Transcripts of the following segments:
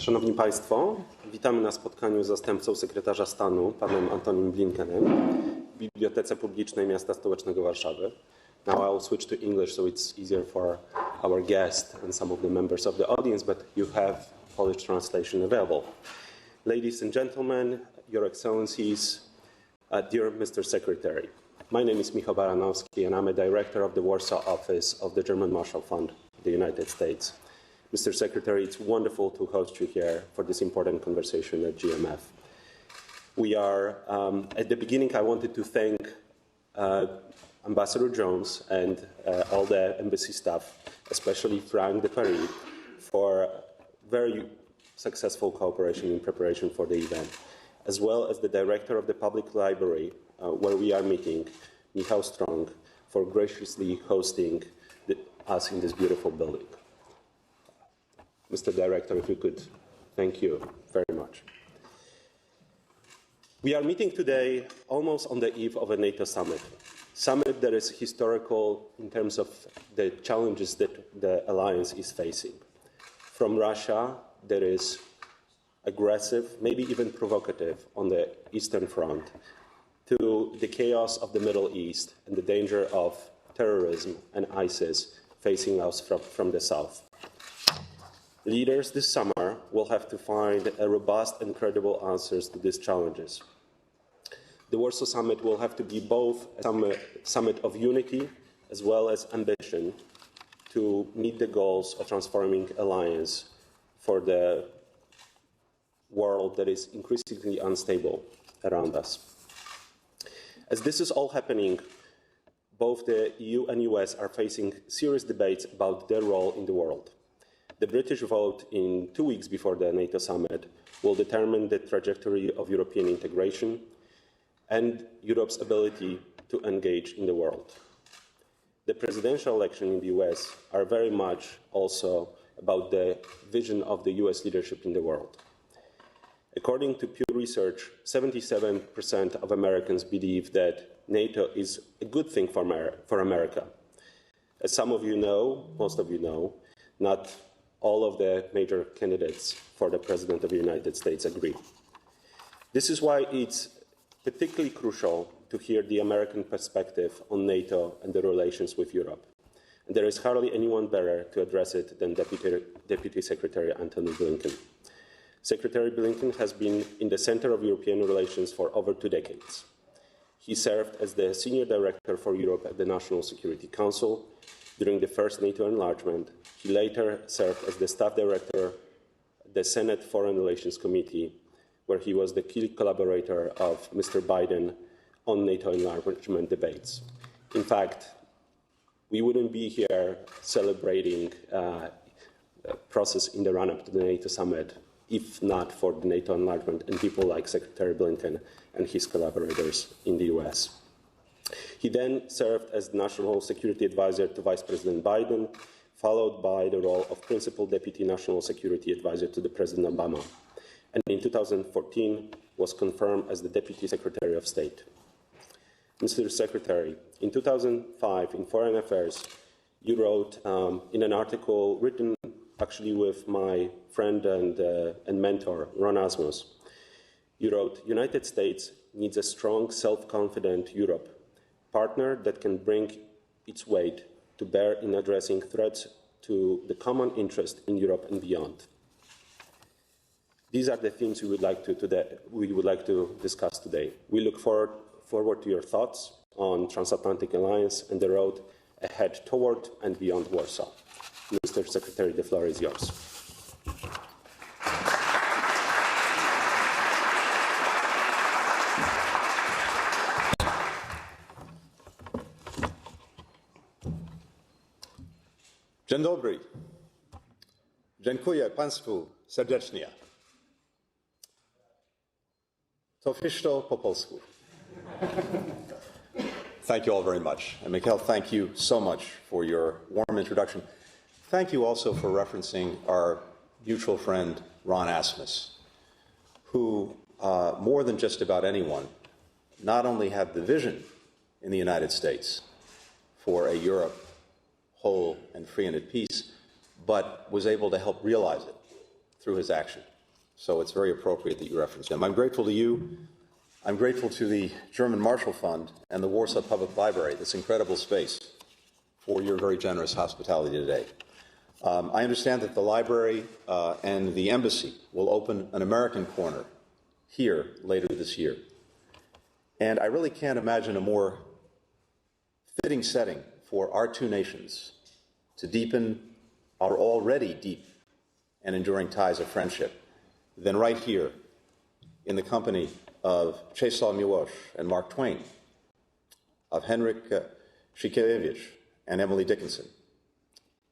Szanowni Państwo, witamy na spotkaniu z zastępcą sekretarza stanu, panem Antonym Blinkenem, w Bibliotece Publicznej Miasta Stołecznego Warszawy. Now I'll switch to English so it's easier for our guest and some of the members of the audience, but you have Polish translation available. Ladies and gentlemen, Your Excellencies, dear Mr. Secretary, my name is Michal Baranowski and I'm a director of the Warsaw office of the German Marshall Fund, the United States. Mr. Secretary, it's wonderful to host you here for this important conversation at GMF. We are, at the beginning, I wanted to thank Ambassador Jones and all the embassy staff, especially Frank de Paris, for very successful cooperation in preparation for the event, as well as the director of the public library, where we are meeting, Michal Strong, for graciously hosting us in this beautiful building. Mr. Director, if you could, thank you very much. We are meeting today almost on the eve of a NATO summit that is historical in terms of the challenges that the alliance is facing. From Russia, that is aggressive, maybe even provocative on the Eastern Front, to the chaos of the Middle East and the danger of terrorism and ISIS facing us from the south. Leaders this summer will have to find a robust and credible answers to these challenges. The Warsaw Summit will have to be both a summit of unity as well as ambition to meet the goals of transforming alliance for the world that is increasingly unstable around us. As this is all happening, both the EU and US are facing serious debates about their role in the world. The British vote in 2 weeks before the NATO summit will determine the trajectory of European integration and Europe's ability to engage in the world. The presidential election in the US are very much also about the vision of the US leadership in the world. According to Pew Research, 77% of Americans believe that NATO is a good thing for America. As some of you know, most of you know, not all of the major candidates for the President of the United States agree. This is why it's particularly crucial to hear the American perspective on NATO and the relations with Europe. And there is hardly anyone better to address it than Deputy Secretary Antony Blinken. Secretary Blinken has been in the center of European relations for over 2 decades. He served as the Senior Director for Europe at the National Security Council during the first NATO enlargement. He later served as the Staff Director at the Senate Foreign Relations Committee, where he was the key collaborator of Mr. Biden on NATO enlargement debates. In fact, we wouldn't be here celebrating a process in the run-up to the NATO summit if not for the NATO enlargement and people like Secretary Blinken and his collaborators in the US. He then served as National Security Advisor to Vice President Biden, followed by the role of Principal Deputy National Security Advisor to the President Obama, and in 2014 was confirmed as the Deputy Secretary of State. Mr. Secretary, in 2005, in Foreign Affairs, you wrote in an article written actually with my friend and mentor, Ron Asmus, you wrote, "United States needs a strong, self-confident Europe, partner that can bring its weight to bear in addressing threats to the common interest in Europe and beyond." These are the themes we would like to discuss today. We look forward to your thoughts on transatlantic alliance and the road ahead toward and beyond Warsaw. Mr. Secretary, the floor is yours. Dzień dobry. Dziękuję Państwu serdecznie. To wszystko po polsku. Thank you all very much. And Michal, thank you so much for your warm introduction. Thank you also for referencing our mutual friend, Ron Asmus, who, more than just about anyone, not only had the vision in the United States for a Europe whole and free and at peace, but was able to help realize it through his action. so it's very appropriate that you reference him. I'm grateful to you. I'm grateful to the German Marshall Fund and the Warsaw Public Library, this incredible space, for your very generous hospitality today. I understand that the library and the embassy will open an American corner here later this year. And I really can't imagine a more fitting setting for our two nations to deepen our already deep and enduring ties of friendship than right here in the company of Czesław Miłosz and Mark Twain, of Henryk Sienkiewicz and Emily Dickinson,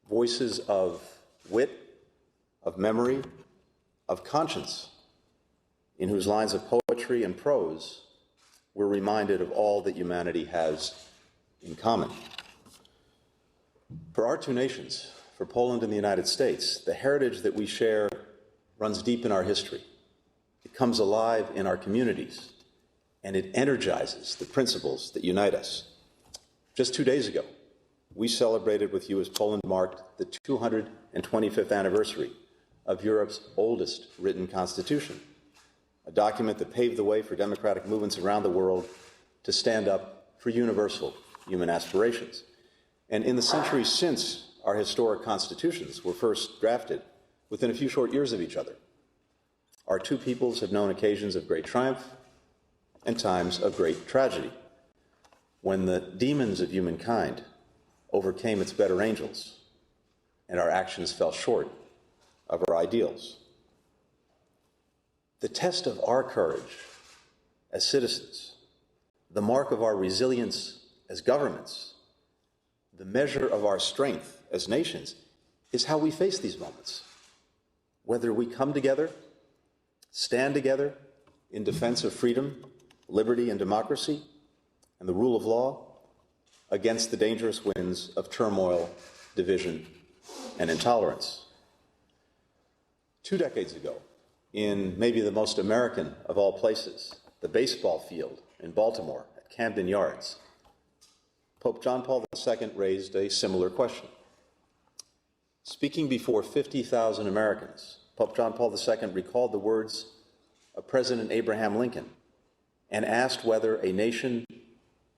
voices of wit, of memory, of conscience, in whose lines of poetry and prose we're reminded of all that humanity has in common. For our two nations, for Poland and the United States, the heritage that we share runs deep in our history. It comes alive in our communities, and it energizes the principles that unite us. Just 2 days ago, we celebrated with you as Poland marked the 225th anniversary of Europe's oldest written constitution, a document that paved the way for democratic movements around the world to stand up for universal human aspirations. And in the centuries since our historic constitutions were first drafted, within a few short years of each other, our two peoples have known occasions of great triumph and times of great tragedy, when the demons of humankind overcame its better angels and our actions fell short of our ideals. The test of our courage as citizens, the mark of our resilience as governments, the measure of our strength as nations, is how we face these moments. Whether we come together, stand together in defense of freedom, liberty, and democracy, and the rule of law, against the dangerous winds of turmoil, division, and intolerance. 2 decades ago, in maybe the most American of all places, the baseball field in Baltimore at Camden Yards, Pope John Paul II raised a similar question. Speaking before 50,000 Americans, Pope John Paul II recalled the words of President Abraham Lincoln and asked whether a nation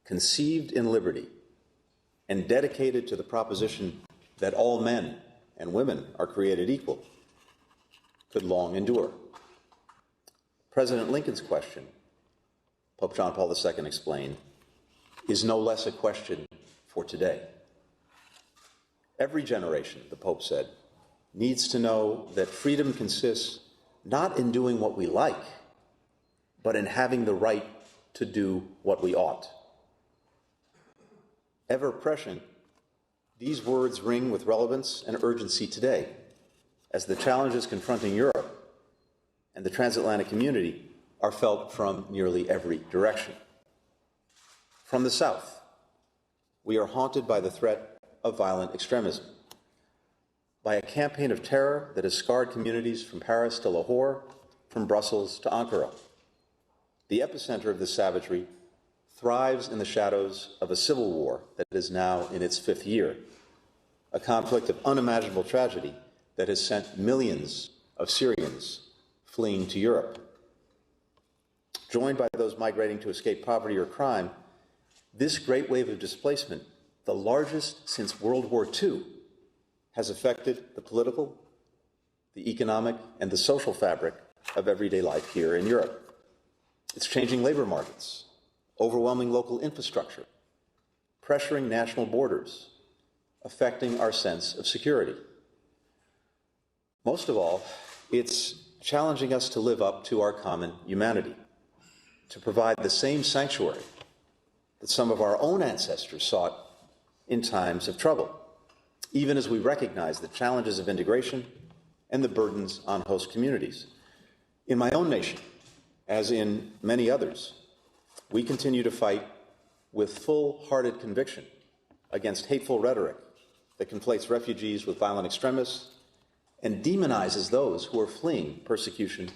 conceived in liberty and dedicated to the proposition that all men and women are created equal could long endure. President Lincoln's question, Pope John Paul II explained, is no less a question for today. Every generation, the Pope said, needs to know that freedom consists not in doing what we like, but in having the right to do what we ought. Ever prescient, these words ring with relevance and urgency today, as the challenges confronting Europe and the transatlantic community are felt from nearly every direction. From the South, we are haunted by the threat of violent extremism, by a campaign of terror that has scarred communities from Paris to Lahore, from Brussels to Ankara. The epicenter of this savagery thrives in the shadows of a civil war that is now in its 5th year, a conflict of unimaginable tragedy that has sent millions of Syrians fleeing to Europe. Joined by those migrating to escape poverty or crime, this great wave of displacement, the largest since World War II, has affected the political, the economic, and the social fabric of everyday life here in Europe. It's changing labor markets, overwhelming local infrastructure, pressuring national borders, affecting our sense of security. Most of all, it's challenging us to live up to our common humanity, to provide the same sanctuary that some of our own ancestors sought in times of trouble, even as we recognize the challenges of integration and the burdens on host communities. In my own nation, as in many others, we continue to fight with full-hearted conviction against hateful rhetoric that conflates refugees with violent extremists and demonizes those who are fleeing persecution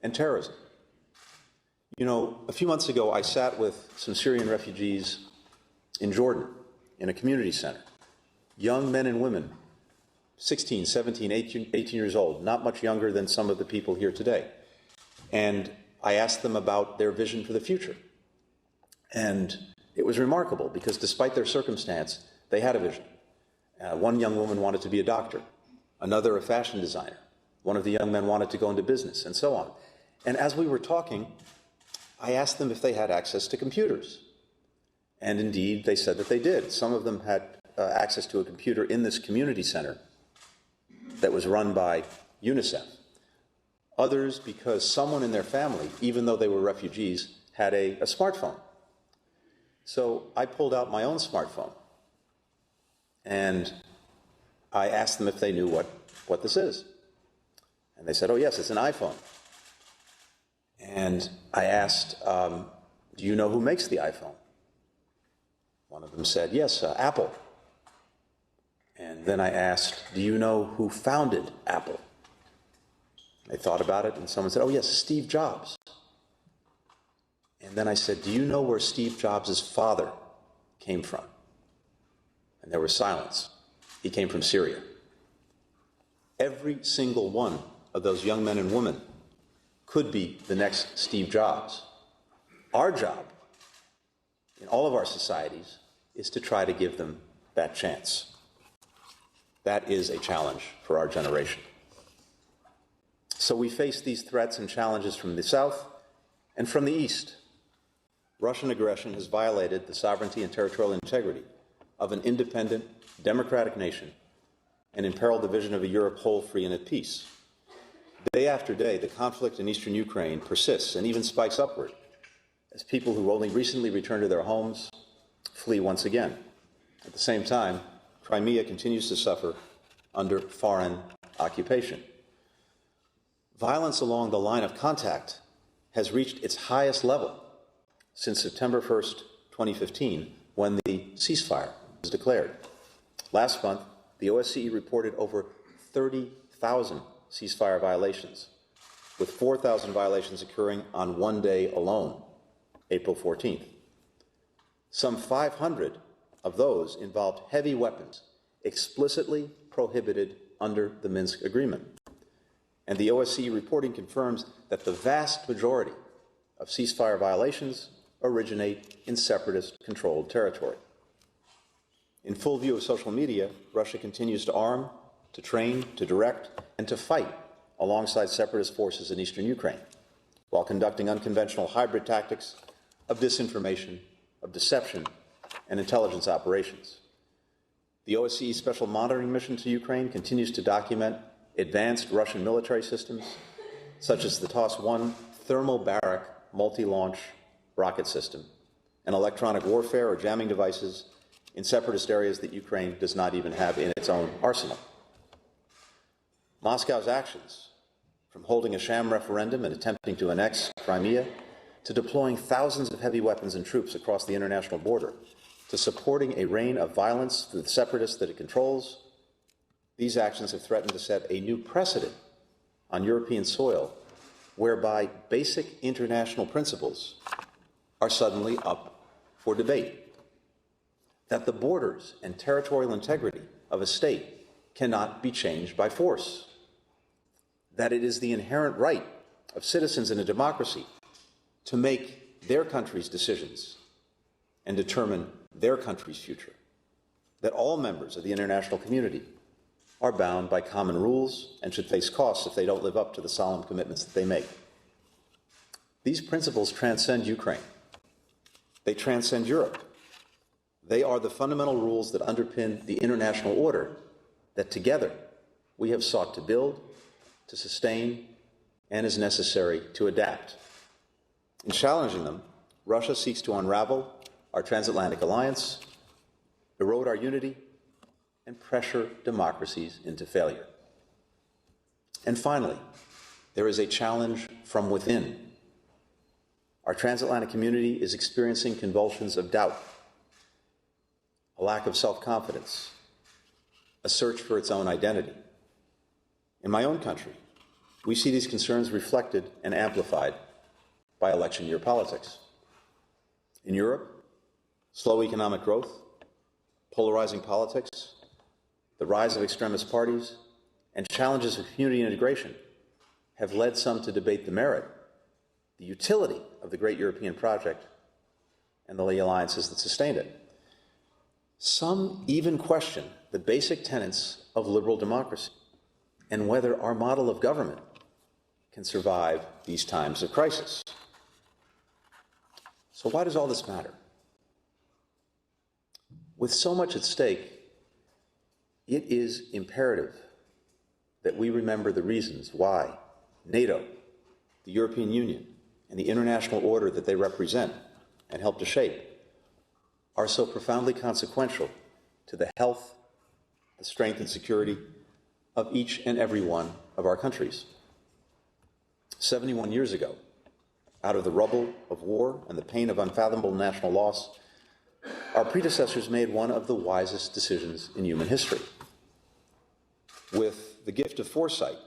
and terrorism. You know, a few months ago, I sat with some Syrian refugees in Jordan in a community center, young men and women 16, 17, 18 years old, not much younger than some of the people here today. And I asked them about their vision for the future. And it was remarkable because despite their circumstance, they had a vision. One young woman wanted to be a doctor, another a fashion designer. One of the young men wanted to go into business, and so on. And as we were talking, I asked them if they had access to computers. And indeed, they said that they did. Some of them had access to a computer in this community center that was run by UNICEF. Others, because someone in their family, even though they were refugees, had a smartphone. So I pulled out my own smartphone, and I asked them if they knew what this is. And they said, oh, yes, it's an iPhone. And I asked, do you know who makes the iPhone? One of them said, yes, Apple. And then I asked, do you know who founded Apple? They thought about it, and someone said, oh, yes, Steve Jobs. And then I said, do you know where Steve Jobs' father came from? And there was silence. He came from Syria. Every single one of those young men and women could be the next Steve Jobs. Our job in all of our societies is to try to give them that chance. That is a challenge for our generation. So we face these threats and challenges from the south and from the east. Russian aggression has violated the sovereignty and territorial integrity of an independent, democratic nation and imperiled the vision of a Europe whole, free, and at peace. Day after day, the conflict in eastern Ukraine persists and even spikes upward as people who only recently returned to their homes flee once again. At the same time, Crimea continues to suffer under foreign occupation. Violence along the line of contact has reached its highest level since September 1st, 2015, when the ceasefire was declared. Last month, the OSCE reported over 30,000 ceasefire violations, with 4,000 violations occurring on one day alone, April 14th. Some 500 of those involved heavy weapons explicitly prohibited under the Minsk Agreement. And the OSCE reporting confirms that the vast majority of ceasefire violations originate in separatist-controlled territory. In full view of social media, Russia continues to arm, to train, to direct, and to fight alongside separatist forces in eastern Ukraine, while conducting unconventional hybrid tactics of disinformation, of deception, and intelligence operations. The OSCE Special Monitoring Mission to Ukraine continues to document advanced Russian military systems, such as the TOS-1 thermobaric multi-launch rocket system, and electronic warfare or jamming devices in separatist areas that Ukraine does not even have in its own arsenal. Moscow's actions, from holding a sham referendum and attempting to annex Crimea, to deploying thousands of heavy weapons and troops across the international border, to supporting a reign of violence through the separatists that it controls, these actions have threatened to set a new precedent on European soil whereby basic international principles are suddenly up for debate. That the borders and territorial integrity of a state cannot be changed by force. That it is the inherent right of citizens in a democracy to make their country's decisions and determine their country's future. That all members of the international community are bound by common rules and should face costs if they don't live up to the solemn commitments that they make. These principles transcend Ukraine. They transcend Europe. They are the fundamental rules that underpin the international order that together we have sought to build, to sustain, and as necessary to adapt. In challenging them, Russia seeks to unravel our transatlantic alliance, erode our unity, and pressure democracies into failure. And finally, there is a challenge from within. Our transatlantic community is experiencing convulsions of doubt, a lack of self-confidence, a search for its own identity. In my own country, we see these concerns reflected and amplified by election year politics. In Europe, slow economic growth, polarizing politics, the rise of extremist parties, and challenges of community integration have led some to debate the merit, the utility of the great European project and the alliances that sustained it. Some even question the basic tenets of liberal democracy and whether our model of government can survive these times of crisis. So why does all this matter? With so much at stake, it is imperative that we remember the reasons why NATO, the European Union, and the international order that they represent and help to shape are so profoundly consequential to the health, the strength, and security of each and every one of our countries. 71 years ago, out of the rubble of war and the pain of unfathomable national loss, our predecessors made one of the wisest decisions in human history. With the gift of foresight,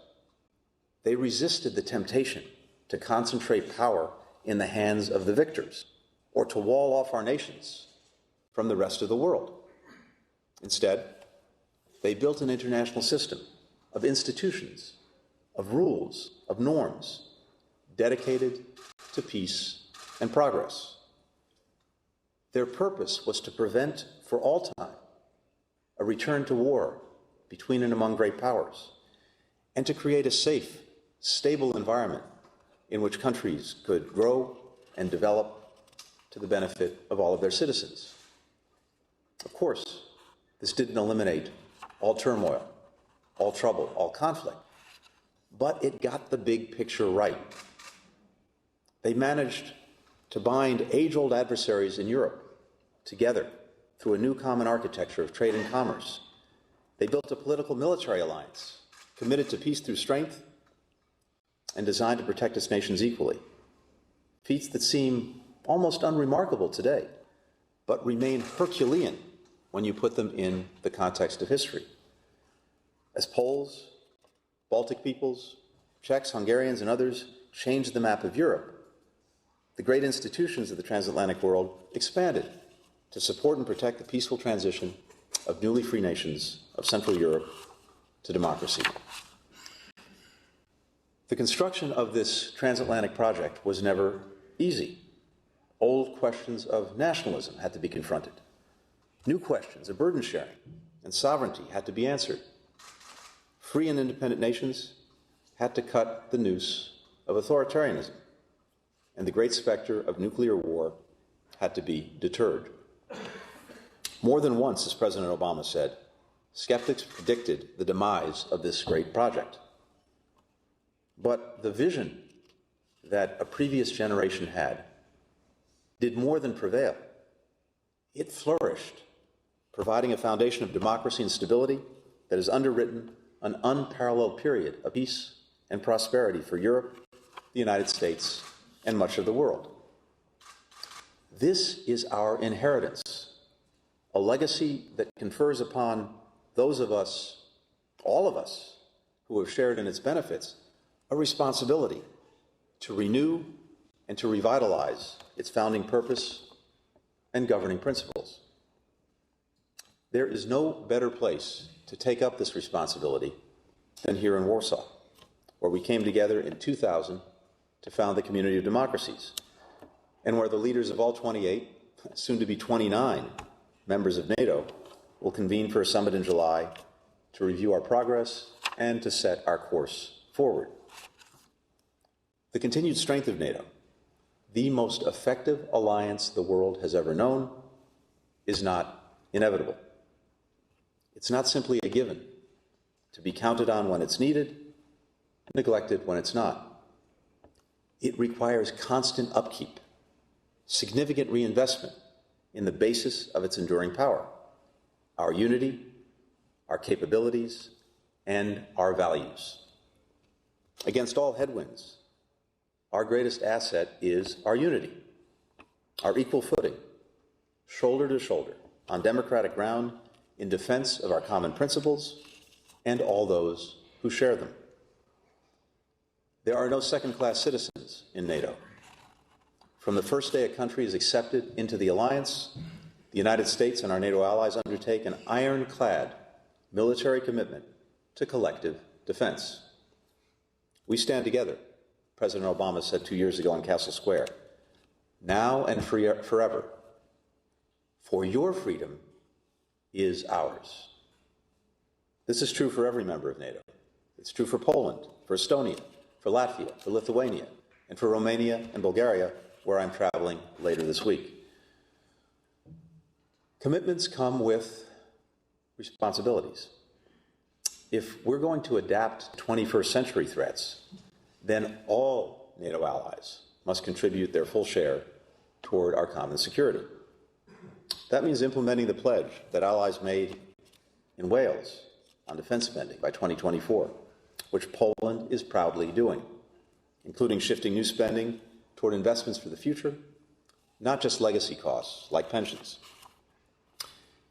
they resisted the temptation to concentrate power in the hands of the victors or to wall off our nations from the rest of the world. Instead, they built an international system of institutions, of rules, of norms, dedicated to peace and progress. Their purpose was to prevent for all time a return to war between and among great powers, and to create a safe, stable environment in which countries could grow and develop to the benefit of all of their citizens. Of course, this didn't eliminate all turmoil, all trouble, all conflict, but it got the big picture right. They managed to bind age-old adversaries in Europe together through a new common architecture of trade and commerce. They built a political military alliance committed to peace through strength and designed to protect its nations equally. Feats that seem almost unremarkable today, but remain Herculean when you put them in the context of history. As Poles, Baltic peoples, Czechs, Hungarians, and others changed the map of Europe, the great institutions of the transatlantic world expanded to support and protect the peaceful transition of newly free nations of Central Europe to democracy. The construction of this transatlantic project was never easy. Old questions of nationalism had to be confronted. New questions of burden sharing and sovereignty had to be answered. Free and independent nations had to cut the noose of authoritarianism, and the great specter of nuclear war had to be deterred. More than once, as President Obama said, skeptics predicted the demise of this great project. But the vision that a previous generation had did more than prevail. It flourished, providing a foundation of democracy and stability that has underwritten an unparalleled period of peace and prosperity for Europe, the United States, and much of the world. This is our inheritance, a legacy that confers upon those of us, all of us, who have shared in its benefits, a responsibility to renew and to revitalize its founding purpose and governing principles. There is no better place to take up this responsibility than here in Warsaw, where we came together in 2000 to found the Community of Democracies, and where the leaders of all 28, soon to be 29, members of NATO will convene for a summit in July to review our progress and to set our course forward. The continued strength of NATO, the most effective alliance the world has ever known, is not inevitable. It's not simply a given, to be counted on when it's needed, neglected when it's not. It requires constant upkeep, significant reinvestment in the basis of its enduring power, our unity, our capabilities, and our values. Against all headwinds, our greatest asset is our unity, our equal footing, shoulder to shoulder, on democratic ground, in defense of our common principles and all those who share them. There are no second-class citizens in NATO. From the first day a country is accepted into the alliance, the United States and our NATO allies undertake an ironclad military commitment to collective defense. We stand together, President Obama said 2 years ago on Castle Square, now and forever. For your freedom is ours. This is true for every member of NATO. It's true for Poland, for Estonia, for Latvia, for Lithuania, and for Romania and Bulgaria, where I'm traveling later this week. Commitments come with responsibilities. If we're going to adapt to 21st century threats, then all NATO allies must contribute their full share toward our common security. That means implementing the pledge that allies made in Wales on defense spending by 2024, which Poland is proudly doing, including shifting new spending toward investments for the future, not just legacy costs like pensions.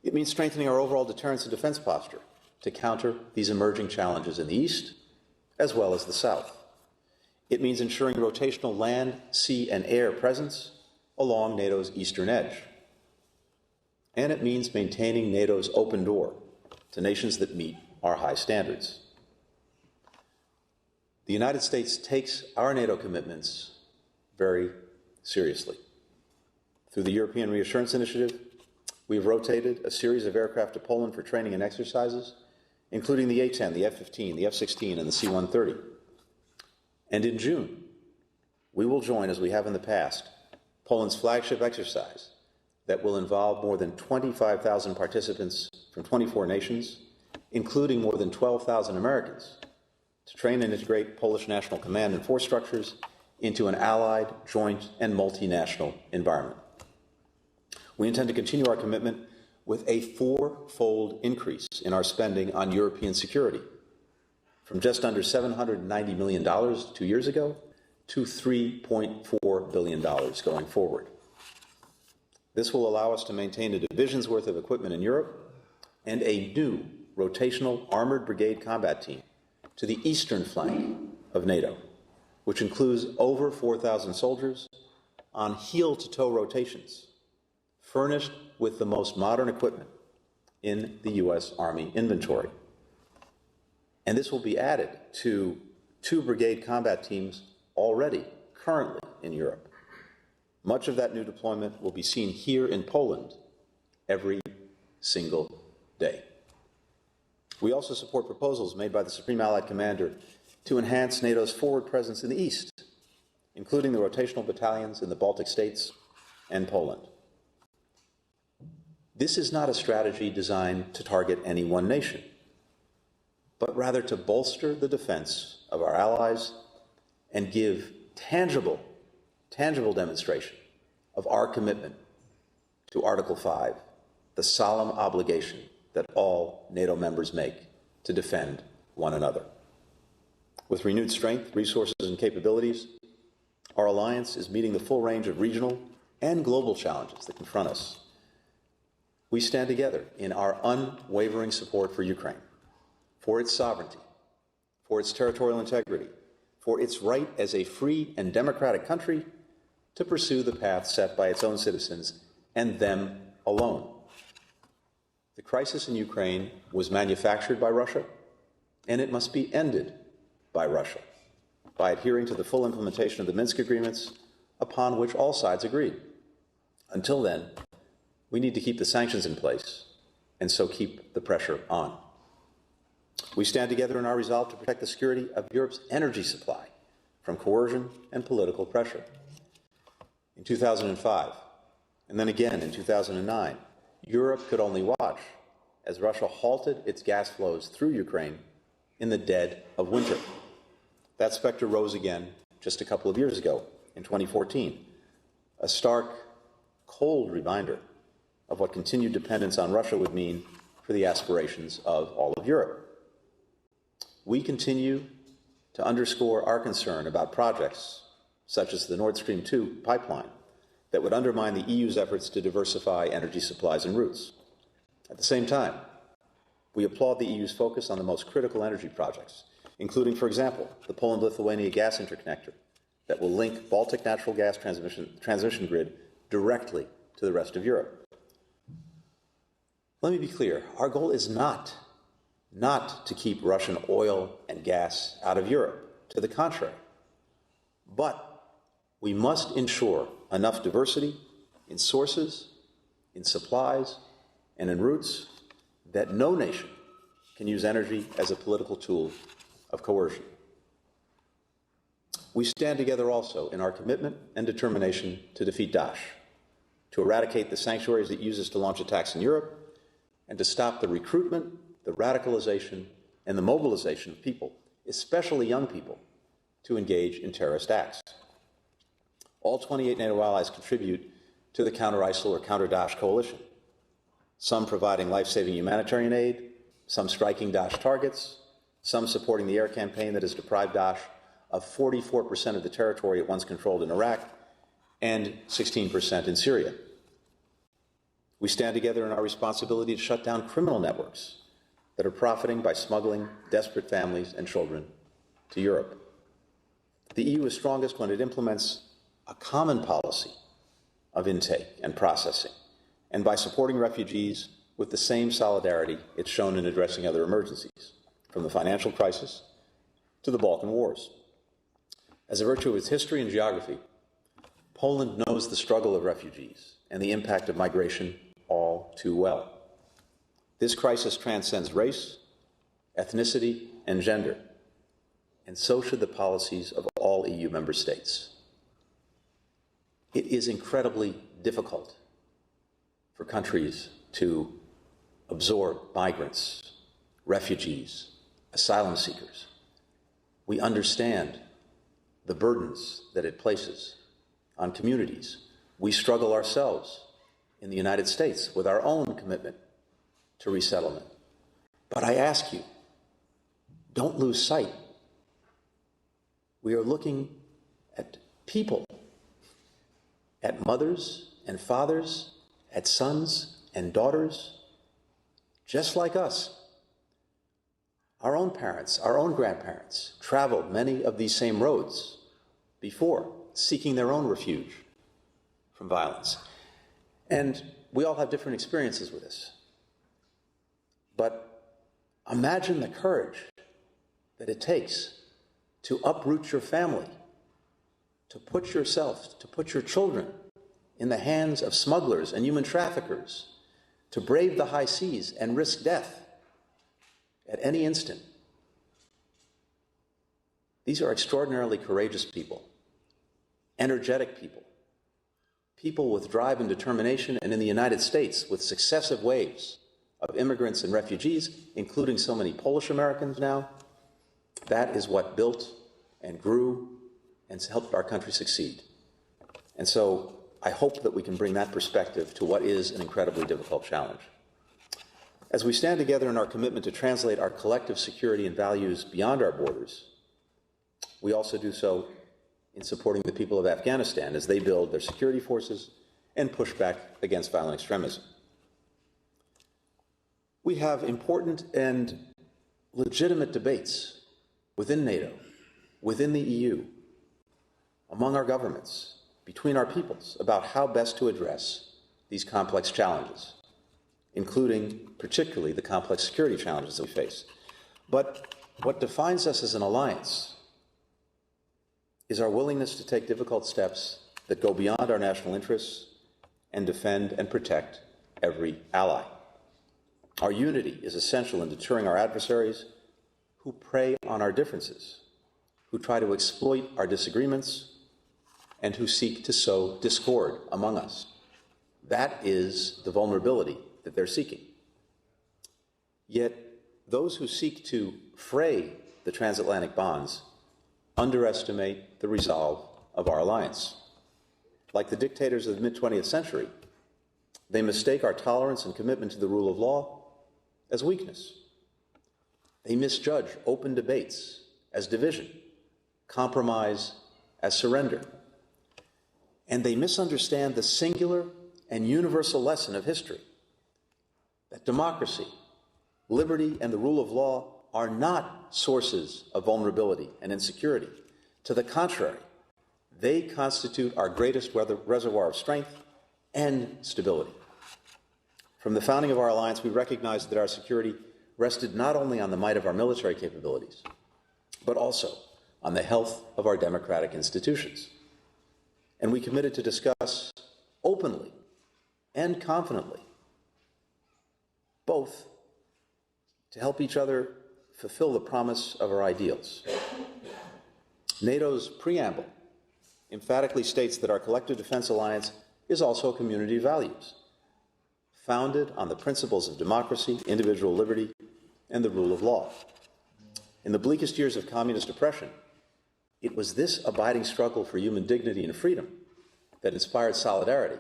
It means strengthening our overall deterrence and defense posture to counter these emerging challenges in the East as well as the South. It means ensuring rotational land, sea, and air presence along NATO's eastern edge. And it means maintaining NATO's open door to nations that meet our high standards. The United States takes our NATO commitments very seriously. Through the European Reassurance Initiative, we've rotated a series of aircraft to Poland for training and exercises, including the A-10, the F-15, the F-16, and the C-130. And in June, we will join, as we have in the past, Poland's flagship exercise that will involve more than 25,000 participants from 24 nations, including more than 12,000 Americans, to train and integrate Polish National Command and force structures into an allied, joint, and multinational environment. We intend to continue our commitment with a four-fold increase in our spending on European security, from just under $790 million 2 years ago to $3.4 billion going forward. This will allow us to maintain a division's worth of equipment in Europe and a new rotational armored brigade combat team to the eastern flank of NATO, which includes over 4,000 soldiers on heel-to-toe rotations, furnished with the most modern equipment in the U.S. Army inventory. And this will be added to 2 brigade combat teams already, currently in Europe. Much of that new deployment will be seen here in Poland every single day. We also support proposals made by the Supreme Allied Commander to enhance NATO's forward presence in the East, including the rotational battalions in the Baltic states and Poland. This is not a strategy designed to target any one nation, but rather to bolster the defense of our allies and give tangible demonstration of our commitment to Article 5, the solemn obligation that all NATO members make to defend one another. With renewed strength, resources, and capabilities, our alliance is meeting the full range of regional and global challenges that confront us. We stand together in our unwavering support for Ukraine, for its sovereignty, for its territorial integrity, for its right as a free and democratic country to pursue the path set by its own citizens and them alone. The crisis in Ukraine was manufactured by Russia, and it must be ended by Russia by adhering to the full implementation of the Minsk agreements upon which all sides agreed. Until then, we need to keep the sanctions in place and so keep the pressure on. We stand together in our resolve to protect the security of Europe's energy supply from coercion and political pressure. In 2005, and then again in 2009, Europe could only watch as Russia halted its gas flows through Ukraine in the dead of winter. That specter rose again just a couple of years ago, in 2014, a stark, cold reminder of what continued dependence on Russia would mean for the aspirations of all of Europe. We continue to underscore our concern about projects such as the Nord Stream 2 pipeline that would undermine the EU's efforts to diversify energy supplies and routes. At the same time, we applaud the EU's focus on the most critical energy projects, including, for example, the Poland-Lithuania gas interconnector that will link Baltic natural gas transmission grid directly to the rest of Europe. Let me be clear, our goal is not not to keep Russian oil and gas out of Europe. To the contrary. But we must ensure enough diversity in sources, in supplies, and in routes that no nation can use energy as a political tool of coercion. We stand together also in our commitment and determination to defeat Daesh, to eradicate the sanctuaries it uses to launch attacks in Europe, and to stop the recruitment, the radicalization, and the mobilization of people, especially young people, to engage in terrorist acts. All 28 NATO allies contribute to the counter-ISIL or counter-Daesh coalition, some providing life-saving humanitarian aid, some striking Daesh targets, some supporting the air campaign that has deprived Daesh of 44% of the territory it once controlled in Iraq and 16% in Syria. We stand together in our responsibility to shut down criminal networks that are profiting by smuggling desperate families and children to Europe. The EU is strongest when it implements a common policy of intake and processing, and by supporting refugees with the same solidarity it's shown in addressing other emergencies, from the financial crisis to the Balkan Wars. As a virtue of its history and geography, Poland knows the struggle of refugees and the impact of migration all too well. This crisis transcends race, ethnicity, and gender, and so should the policies of all EU member states. It is incredibly difficult for countries to absorb migrants, refugees, asylum seekers. We understand the burdens that it places on communities. We struggle ourselves in the United States with our own commitment to resettlement. But I ask you, don't lose sight. We are looking at people, at mothers and fathers, at sons and daughters, just like us. Our own parents, our own grandparents traveled many of these same roads before, seeking their own refuge from violence. And we all have different experiences with this. But imagine the courage that it takes to uproot your family, to put yourself, to put your children in the hands of smugglers and human traffickers, to brave the high seas and risk death at any instant. These are extraordinarily courageous people, energetic people, people with drive and determination, and in the United States, with successive waves of immigrants and refugees, including so many Polish Americans now. That is what built and grew and helped our country succeed. And so I hope that we can bring that perspective to what is an incredibly difficult challenge. As we stand together in our commitment to translate our collective security and values beyond our borders, we also do so in supporting the people of Afghanistan as they build their security forces and push back against violent extremism. We have important and legitimate debates within NATO, within the EU, among our governments, between our peoples, about how best to address these complex challenges, including particularly the complex security challenges that we face. But what defines us as an alliance is our willingness to take difficult steps that go beyond our national interests and defend and protect every ally. Our unity is essential in deterring our adversaries who prey on our differences, who try to exploit our disagreements, and who seek to sow discord among us. That is the vulnerability that they're seeking. Yet those who seek to fray the transatlantic bonds underestimate the resolve of our alliance. Like the dictators of the mid-20th century, they mistake our tolerance and commitment to the rule of law as weakness. They misjudge open debates as division, compromise as surrender. And they misunderstand the singular and universal lesson of history, that democracy, liberty, and the rule of law are not sources of vulnerability and insecurity. To the contrary, they constitute our greatest reservoir of strength and stability. From the founding of our alliance, we recognized that our security rested not only on the might of our military capabilities, but also on the health of our democratic institutions. And we committed to discuss openly and confidently, both to help each other fulfill the promise of our ideals. NATO's preamble emphatically states that our collective defense alliance is also a community of values, founded on the principles of democracy, individual liberty, and the rule of law. In the bleakest years of communist oppression, it was this abiding struggle for human dignity and freedom that inspired solidarity,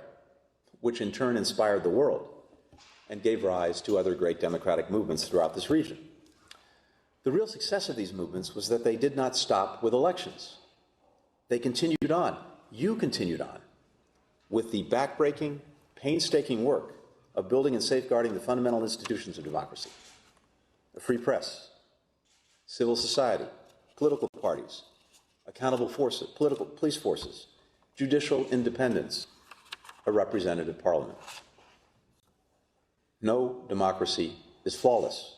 which in turn inspired the world and gave rise to other great democratic movements throughout this region. The real success of these movements was that they did not stop with elections. They continued on. You continued on with the backbreaking, painstaking work of building and safeguarding the fundamental institutions of democracy: a free press, civil society, political parties, accountable forces, police forces, judicial independence, a representative parliament. No democracy is flawless.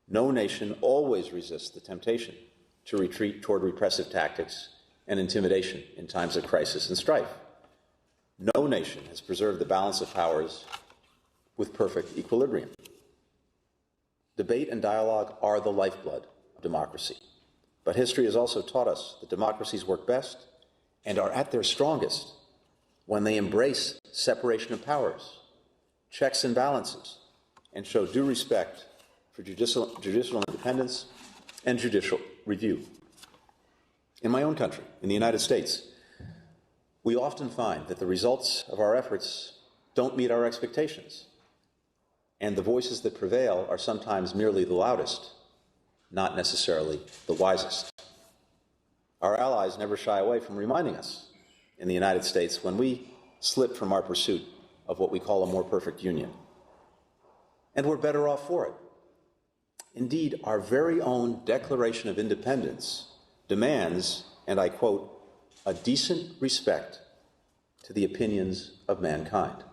No nation always resists the temptation to retreat toward repressive tactics and intimidation in times of crisis and strife. No nation has preserved the balance of powers with perfect equilibrium. Debate and dialogue are the lifeblood of democracy. But history has also taught us that democracies work best and are at their strongest when they embrace separation of powers, checks and balances, and show due respect for judicial independence and judicial review. In my own country, in the United States, we often find that the results of our efforts don't meet our expectations, and the voices that prevail are sometimes merely the loudest, not necessarily the wisest. Our allies never shy away from reminding us in the United States when we slip from our pursuit of what we call a more perfect union. And we're better off for it. Indeed, our very own Declaration of Independence demands, and I quote, a decent respect to the opinions of mankind.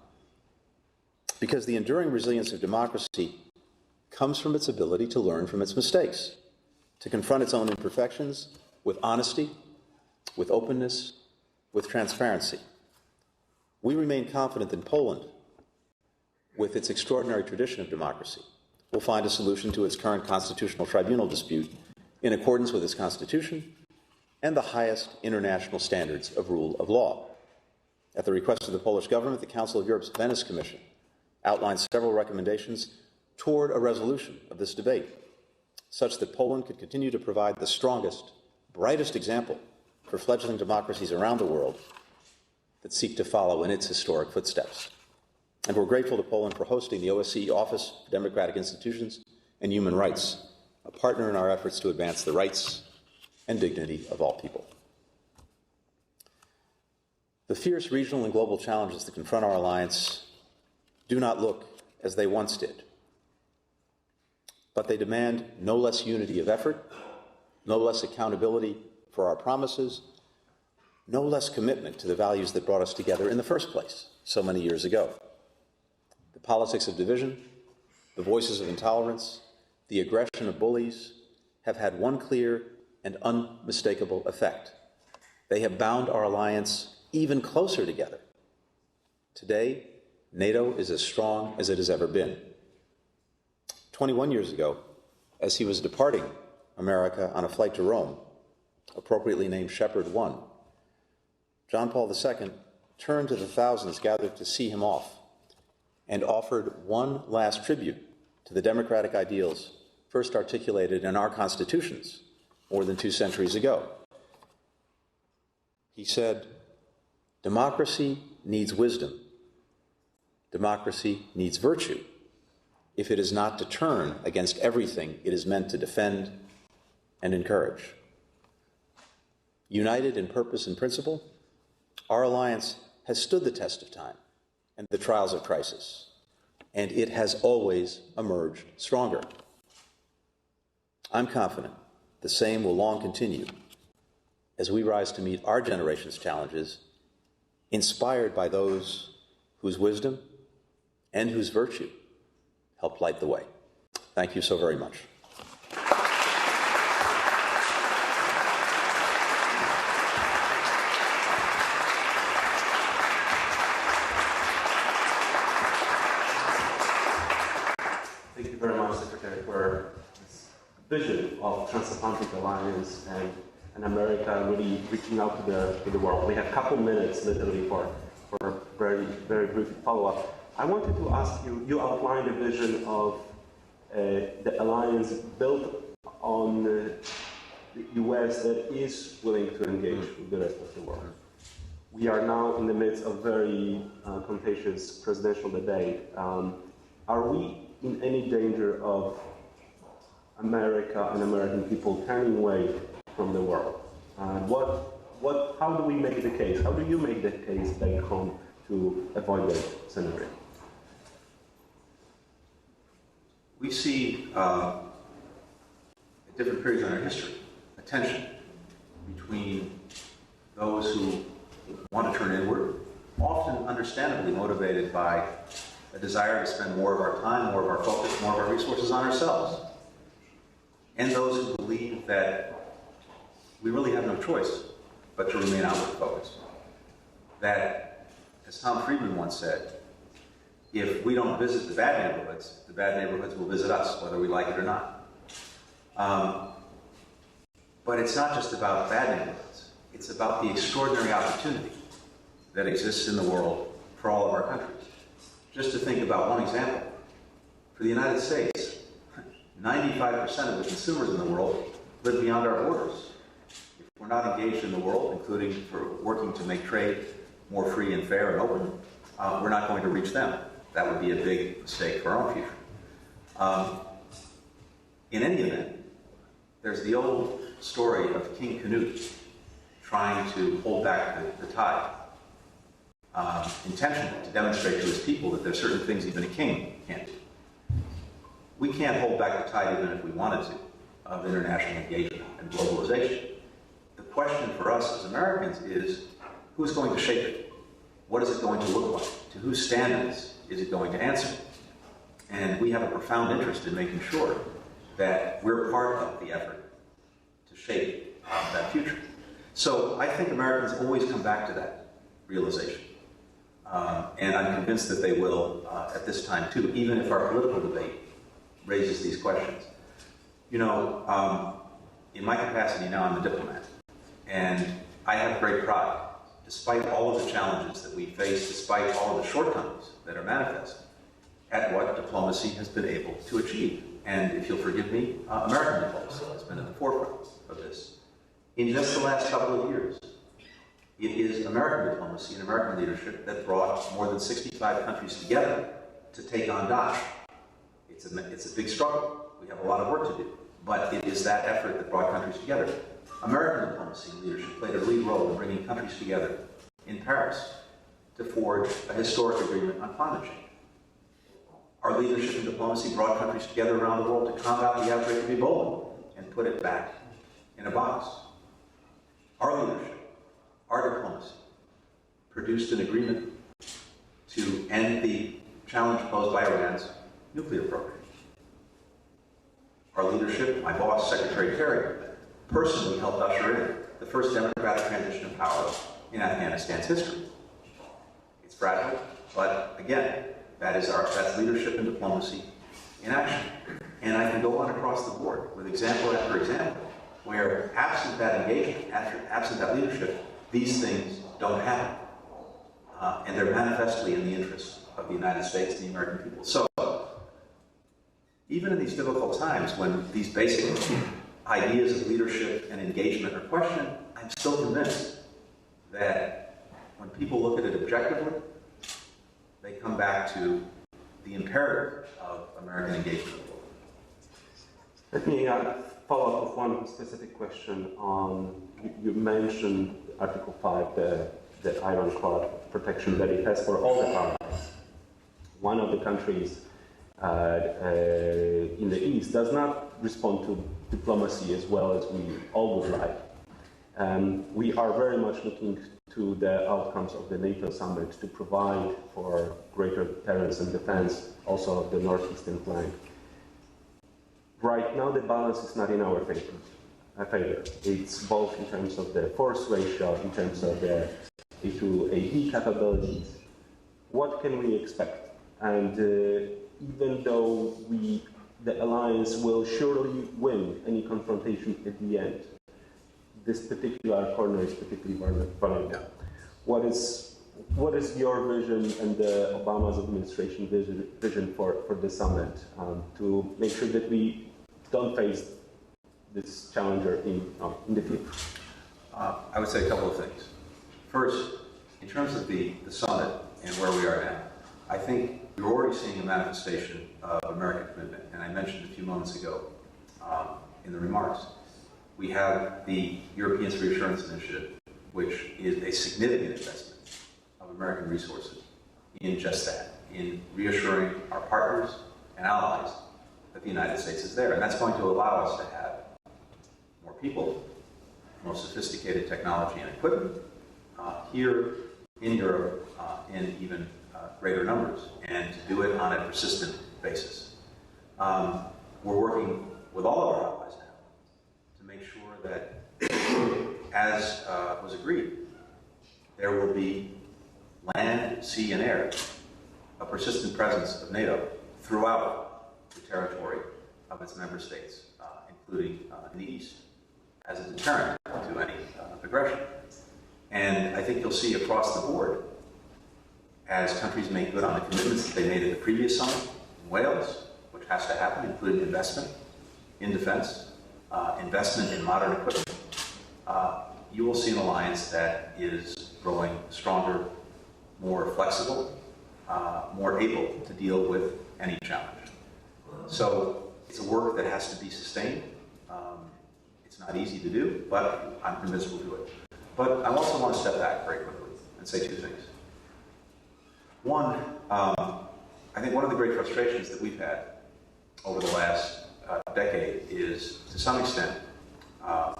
Because the enduring resilience of democracy comes from its ability to learn from its mistakes, to confront its own imperfections with honesty, with openness, with transparency. We remain confident that Poland, with its extraordinary tradition of democracy, will find a solution to its current constitutional tribunal dispute in accordance with its constitution and the highest international standards of rule of law. At the request of the Polish government, the Council of Europe's Venice Commission outlined several recommendations toward a resolution of this debate, such that Poland could continue to provide the strongest, brightest example for fledgling democracies around the world that seek to follow in its historic footsteps. And we're grateful to Poland for hosting the OSCE Office for Democratic Institutions and Human Rights, a partner in our efforts to advance the rights and dignity of all people. The fierce regional and global challenges that confront our alliance do not look as they once did, but they demand no less unity of effort, no less accountability for our promises, no less commitment to the values that brought us together in the first place so many years ago. The politics of division, the voices of intolerance, the aggression of bullies have had one clear and unmistakable effect. They have bound our alliance even closer together. Today, NATO is as strong as it has ever been. 21 years ago, as he was departing America on a flight to Rome, appropriately named Shepherd 1, John Paul II turned to the thousands gathered to see him off and offered one last tribute to the democratic ideals first articulated in our constitutions more than 2 centuries ago. He said, "Democracy needs wisdom. Democracy needs virtue if it is not to turn against everything it is meant to defend and encourage." United in purpose and principle, our alliance has stood the test of time and the trials of crisis, and it has always emerged stronger. I'm confident the same will long continue as we rise to meet our generation's challenges, inspired by those whose wisdom and whose virtue help light the way. Thank you so very much. Thank you very much, Secretary, for this vision of transatlantic alliance and America really reaching out to the world. We have a couple minutes, literally, for a very, very brief follow-up. I wanted to ask you, you outlined a vision of the alliance built on the US that is willing to engage with the rest of the world. We are now in the midst of very contentious presidential debate. Are we in any danger of America and American people turning away from the world? How do we make the case? How do you make the case back home to avoid that scenario? We see at different periods in our history a tension between those who want to turn inward, often understandably motivated by a desire to spend more of our time, more of our focus, more of our resources on ourselves, and those who believe that we really have no choice but to remain outward focused. That, as Tom Friedman once said, if we don't visit the bad neighborhoods will visit us, whether we like it or not. But it's not just about bad neighborhoods. It's about the extraordinary opportunity that exists in the world for all of our countries. Just to think about one example, for the United States, 95% of the consumers in the world live beyond our borders. If we're not engaged in the world, including for working to make trade more free and fair and open, we're not going to reach them. That would be a big mistake for our own future. In any event, there's the old story of King Canute trying to hold back the tide, intentionally, to demonstrate to his people that there are certain things even a king can't do. We can't hold back the tide even if we wanted to, of international engagement and globalization. The question for us as Americans is, who's going to shape it? What is it going to look like? To whose standards is it going to answer? And we have a profound interest in making sure that we're part of the effort to shape that future. So I think Americans always come back to that realization. And I'm convinced that they will at this time too, even if our political debate raises these questions. You know, in my capacity now, I'm a diplomat, and I have great pride, despite all of the challenges that we face, despite all of the shortcomings that are manifest, at what diplomacy has been able to achieve. And if you'll forgive me, American diplomacy has been at the forefront of this. In just the last couple of years, it is American diplomacy and American leadership that brought more than 65 countries together to take on Daesh. It's a big struggle. We have a lot of work to do. But it is that effort that brought countries together. American diplomacy and leadership played a lead role in bringing countries together in Paris to forge a historic agreement on climate change. Our leadership and diplomacy brought countries together around the world to combat the outbreak of Ebola and put it back in a box. Our leadership, our diplomacy, produced an agreement to end the challenge posed by Iran's nuclear program. Our leadership, my boss, Secretary Kerry, personally helped usher in the first democratic transition of power in Afghanistan's history. It's fragile, but again, that's leadership and diplomacy in action. And I can go on across the board with example after example, where absent that engagement, absent that leadership, these things don't happen. And they're manifestly in the interest of the United States and the American people. So, even in these difficult times when these basic ideas of leadership and engagement are questioned, I'm still convinced that when people look at it objectively, they come back to the imperative of American engagement. Let me follow up with one specific question on, you mentioned Article 5, the ironclad protection that it has for all the parties. One of the countries in the East does not respond to diplomacy as well as we all would like. We are very much looking to the outcomes of the NATO summit to provide for greater deterrence and defense also of the northeastern flank. Right now, the balance is not in our favor. It's both in terms of the force ratio, in terms of the A2AE capabilities. What can we expect? And even though the alliance will surely win any confrontation at the end, this particular corner is particularly vulnerable. What is your vision and the Obama's administration vision for the summit to make sure that we don't face this challenger in the future? I would say a couple of things. First, in terms of the summit and where we are now, I think you're already seeing a manifestation of American commitment, and I mentioned a few moments ago in the remarks. We have the European Reassurance Initiative, which is a significant investment of American resources in just that, in reassuring our partners and allies that the United States is there. And that's going to allow us to have more people, more sophisticated technology and equipment here in Europe in even greater numbers, and to do it on a persistent basis. We're working with all of our allies now to make sure that, as was agreed, there will be land, sea, and air, a persistent presence of NATO throughout the territory of its member states, including in the East, as a deterrent to any aggression. And I think you'll see across the board, as countries make good on the commitments that they made at the previous summit in Wales, which has to happen, including investment in defense, investment in modern equipment, you will see an alliance that is growing stronger, more flexible, more able to deal with any challenge. So it's a work that has to be sustained. It's not easy to do, but I'm convinced we'll do it. But I also want to step back very quickly and say two things. One, I think one of the great frustrations that we've had over the last decade is, to some extent,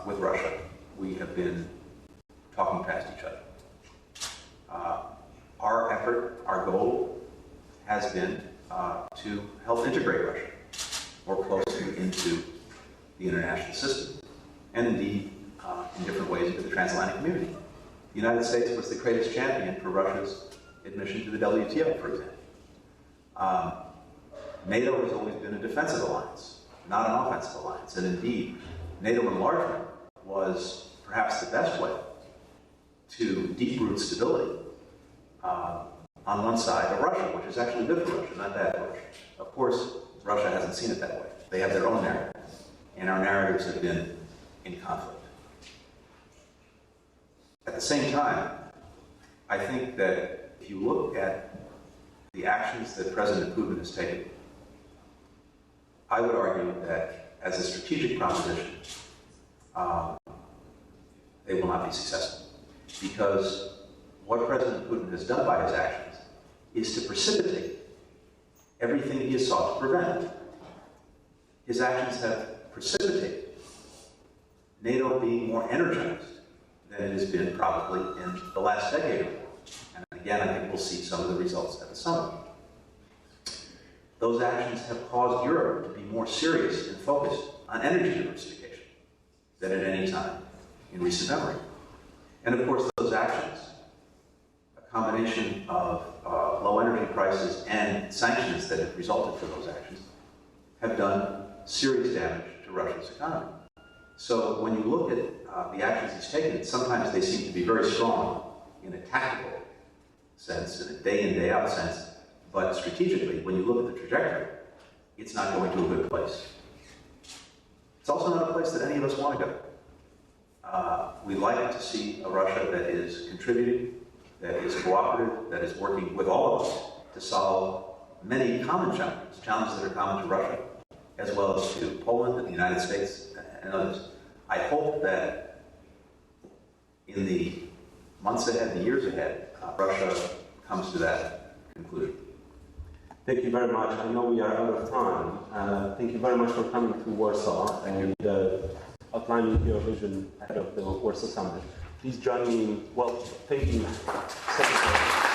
with Russia, we have been talking past each other. Our effort, our goal, has been to help integrate Russia more closely into the international system, and indeed, in different ways, into the transatlantic community. The United States was the greatest champion for Russia's admission to the WTO, for example. NATO has always been a defensive alliance, not an offensive alliance, and indeed, NATO enlargement was perhaps the best way to deep-root stability on one side of Russia, which is actually good for Russia, not bad for Russia. Of course, Russia hasn't seen it that way. They have their own narrative, and our narratives have been in conflict. At the same time, I think that if you look at the actions that President Putin has taken, I would argue that as a strategic proposition, they will not be successful. Because what President Putin has done by his actions is to precipitate everything he has sought to prevent. His actions have precipitated NATO being more energized than it has been probably in the last decade or more. And again, I think we'll see some of the results at the summit. Those actions have caused Europe to be more serious and focused on energy diversification than at any time in recent memory. And of course, those actions, a combination of low energy prices and sanctions that have resulted from those actions, have done serious damage to Russia's economy. So when you look at the actions he's taken, sometimes they seem to be very strong in a tactical sense, in a day-in, day-out sense, but strategically, when you look at the trajectory, it's not going to a good place. It's also not a place that any of us want to go. We'd like to see a Russia that is contributing, that is cooperative, that is working with all of us to solve many common challenges that are common to Russia, as well as to Poland and the United States and others. I hope that in the months ahead, the years ahead, Russia comes to that conclusion. Thank you very much. I know we are out of time. Thank you very much for coming to Warsaw and outlining your vision ahead of the Warsaw Summit. Please join me in thanking Secretary.